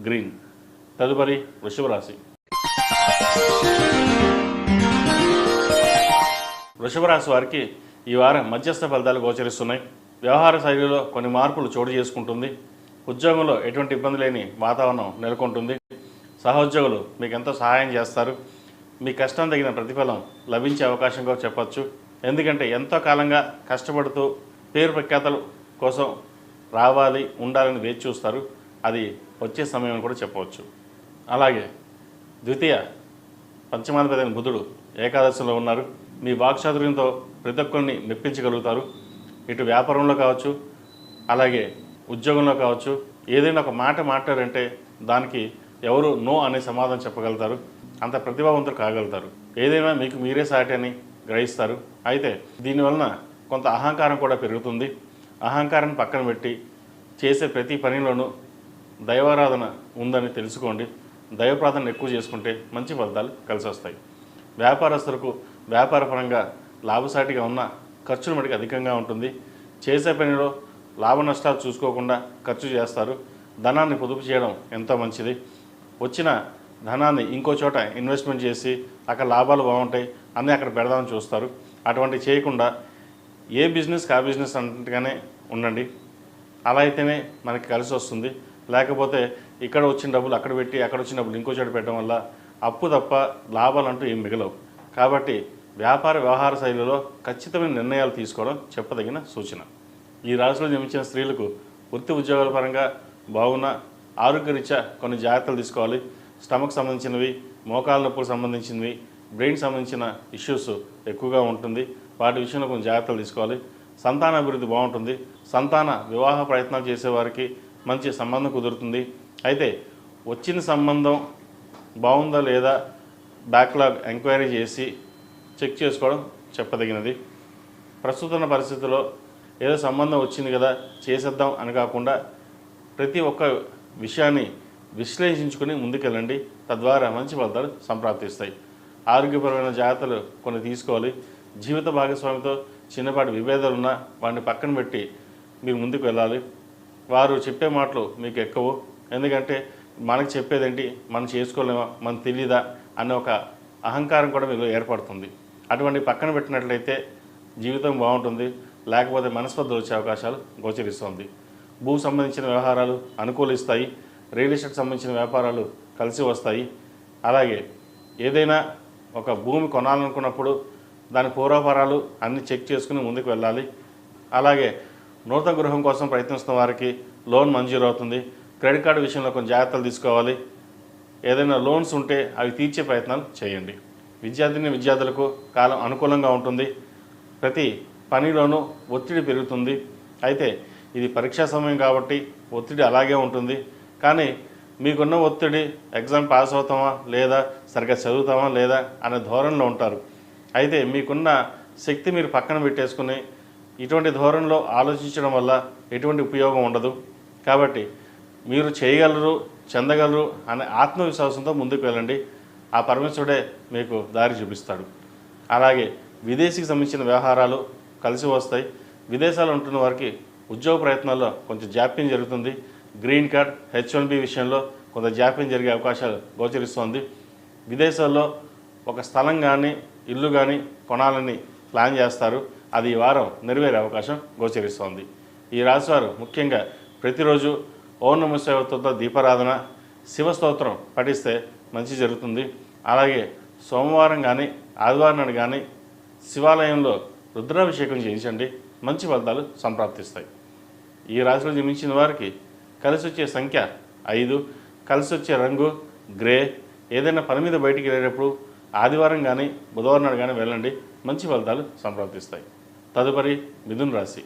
Green. తదుపరి వృషభ రాశి. వృషభ రాశి వారికి ఈ వారం మధ్యస్థ ఫలితాలు గోచరిస్తున్నాయి. వ్యవహార శైలిలో కొన్ని మార్పులు చోటు చేసుకుంటుంది. ఉద్యోగంలో ఎటువంటి ఇబ్బంది లేని వాతావరణం నెలకొంటుంది. సహోద్యోగులు మీకు ఎంతో సహాయం చేస్తారు. మీ కష్టం తగిన ప్రతిఫలం లభించే అవకాశంగా చెప్పచ్చు. ఎందుకంటే ఎంతో కాలంగా కష్టపడుతూ పేరు ప్రఖ్యాతల కోసం రావాలి, ఉండాలని వేచి చూస్తారు. అది వచ్చే సమయం కూడా చెప్పవచ్చు. అలాగే ద్వితీయ పంచమాధిపతి అయిన బుధుడు ఏకాదశిలో ఉన్నారు. మీ వాక్చాతుర్యంతో ప్రతి ఒక్కరిని మెప్పించగలుగుతారు. ఇటు వ్యాపారంలో కావచ్చు, అలాగే ఉద్యోగంలో కావచ్చు. ఏదైనా ఒక మాట మాట్లాడారంటే దానికి ఎవరు నో అనే సమాధానం చెప్పగలుగుతారు. అంత ప్రతిభావంతులు కాగలుగుతారు. ఏదైనా మీకు మీరే సాటి అని గ్రహిస్తారు. అయితే దీనివలన కొంత అహంకారం కూడా పెరుగుతుంది. అహంకారాన్ని పక్కన పెట్టి చేసే ప్రతి పనిలోనూ దైవారాధన ఉందని తెలుసుకోండి. దైవ ప్రార్థన ఎక్కువ చేసుకుంటే మంచి ఫలితాలు కలిసి వస్తాయి. వ్యాపారస్తులకు వ్యాపారపరంగా లాభసాటిగా ఉన్న ఖర్చులు మటుకు అధికంగా ఉంటుంది. చేసే పనిలో లాభ నష్టాలు చూసుకోకుండా ఖర్చు చేస్తారు. ధనాన్ని పొదుపు చేయడం ఎంతో మంచిది. వచ్చిన ధనాన్ని ఇంకో చోట ఇన్వెస్ట్మెంట్ చేసి అక్కడ లాభాలు బాగుంటాయి అన్నీ అక్కడ పెడదామని చూస్తారు. అటువంటి చేయకుండా ఏ బిజినెస్కి ఆ బిజినెస్ అన్నట్టుగానే ఉండండి. అలా అయితేనే మనకి కలిసి వస్తుంది. లేకపోతే ఇక్కడ వచ్చిన డబ్బులు అక్కడ పెట్టి అక్కడ వచ్చిన డబ్బులు ఇంకో చోట పెట్టడం వల్ల అప్పు తప్ప లాభాలు అంటూ ఏం మిగలవు. కాబట్టి వ్యాపార వ్యవహార శైలిలో ఖచ్చితమైన నిర్ణయాలు తీసుకోవడం చెప్పదగిన సూచన. ఈ రాశిలో జన్మించిన స్త్రీలకు వృత్తి ఉద్యోగాల పరంగా బాగున్న ఆరోగ్యరీత్యా కొన్ని జాగ్రత్తలు తీసుకోవాలి. స్టమక్ సంబంధించినవి, మోకాల నొప్పులకు సంబంధించినవి, బ్రెయిన్ సంబంధించిన ఇష్యూస్ ఎక్కువగా ఉంటుంది. వాటి విషయంలో కొన్ని జాగ్రత్తలు తీసుకోవాలి. సంతాన అభివృద్ధి బాగుంటుంది. సంతాన వివాహ ప్రయత్నాలు చేసేవారికి మంచి సంబంధం కుదురుతుంది. అయితే వచ్చిన సంబంధం బాగుందా లేదా బ్యాక్లాగ్ ఎంక్వైరీ చేసి చెక్ చేసుకోవడం చెప్పదగినది. ప్రస్తుత పరిస్థితుల్లో ఏదో సంబంధం వచ్చింది కదా చేసేద్దాం అని కాకుండా ప్రతి ఒక్క విషయాన్ని విశ్లేషించుకుని ముందుకెళ్ళండి. తద్వారా మంచి ఫలితాలు సంప్రాప్తిస్తాయి. ఆరోగ్యపరమైన జాగ్రత్తలు కొన్ని తీసుకోవాలి. జీవిత భాగస్వామితో చిన్నపాటి విభేదాలు ఉన్నా వాటిని పక్కన పెట్టి మీరు ముందుకు వెళ్ళాలి. వారు చెప్పే మాటలు మీకు ఎక్కువ. ఎందుకంటే మనకు చెప్పేదేంటి, మనం చేసుకోలేమా, మనకు తెలియదా అనే ఒక అహంకారం కూడా మీలో ఏర్పడుతుంది. అటువంటి పక్కన పెట్టినట్లయితే జీవితం బాగుంటుంది. లేకపోతే మనస్పర్ధలు వచ్చే అవకాశాలు గోచరిస్తుంది. భూ సంబంధించిన వ్యవహారాలు అనుకూలిస్తాయి. రియల్ ఎస్టేట్ సంబంధించిన వ్యాపారాలు కలిసి వస్తాయి. అలాగే ఏదైనా ఒక భూమి కొనాలనుకున్నప్పుడు దాని పూర్వాపరాలు అన్నీ చెక్ చేసుకుని ముందుకు వెళ్ళాలి. అలాగే నూతన గృహం కోసం ప్రయత్నిస్తున్న వారికి లోన్ మంజూరు అవుతుంది. క్రెడిట్ కార్డు విషయంలో కొంచెం జాగ్రత్తలు తీసుకోవాలి. ఏదైనా లోన్స్ ఉంటే అవి తీర్చే ప్రయత్నాలు చేయండి. విద్యార్థులకు కాలం అనుకూలంగా ఉంటుంది. ప్రతి పనిలోనూ ఒత్తిడి పెరుగుతుంది. అయితే ఇది పరీక్షా సమయం కాబట్టి ఒత్తిడి అలాగే ఉంటుంది. కానీ మీకున్న ఒత్తిడి ఎగ్జామ్ పాస్ అవుతామా లేదా, సరిగ్గా చదువుతామా లేదా అనే ధోరణిలో ఉంటారు. అయితే మీకున్న శక్తి మీరు పక్కన పెట్టేసుకుని ఇటువంటి ధోరణిలో ఆలోచించడం వల్ల ఎటువంటి ఉపయోగం ఉండదు. కాబట్టి మీరు చేయగలరు, చెందగలరు అనే ఆత్మవిశ్వాసంతో ముందుకు వెళ్ళండి. ఆ పరమేశ్వరుడే మీకు దారి చూపిస్తాడు. అలాగే విదేశీకి సంబంధించిన వ్యవహారాలు కలిసి వస్తాయి. విదేశాల్లో ఉంటున్న వారికి ఉద్యోగ ప్రయత్నాల్లో కొంచెం జాప్యం జరుగుతుంది. గ్రీన్ కార్డ్, H1B విషయంలో కొంత జాప్యం జరిగే అవకాశాలు గోచరిస్తోంది. విదేశాల్లో ఒక స్థలం కానీ ఇల్లు కానీ కొనాలని ప్లాన్ చేస్తారు. అది ఈ వారం నెరవేరే అవకాశం గోచరిస్తోంది. ఈ రాశివారు ముఖ్యంగా ప్రతిరోజు ఓం నమః శివాయతో దీపారాధన, శివస్తోత్రం పఠిస్తే మంచి జరుగుతుంది. అలాగే సోమవారం కానీ ఆదివారం నాడు కానీ శివాలయంలో రుద్రాభిషేకం చేయించండి. మంచి ఫలితాలు సంప్రాప్తిస్తాయి. ఈ రాశిలో జన్మించిన వారికి కలిసి వచ్చే సంఖ్య 5, కలిసి వచ్చే రంగు గ్రే. ఏదైనా పని మీద బయటికి వెళ్ళేటప్పుడు ఆదివారం కానీ బుధవారం నాడు కానీ వెళ్ళండి. మంచి ఫలితాలు సంప్రాప్తిస్తాయి. తదుపరి మిథున రాశి.